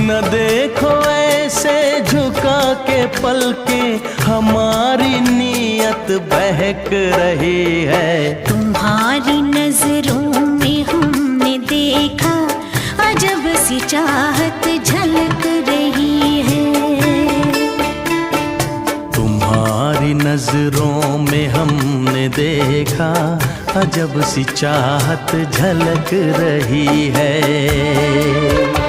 न देखो ऐसे झुका के पलके, हमारी नीयत बहक रही है। तुम्हारी नजरों में हमने देखा अजब सी चाहत झलक रही है। तुम्हारी नजरों में हमने देखा अजब सी चाहत झलक रही है।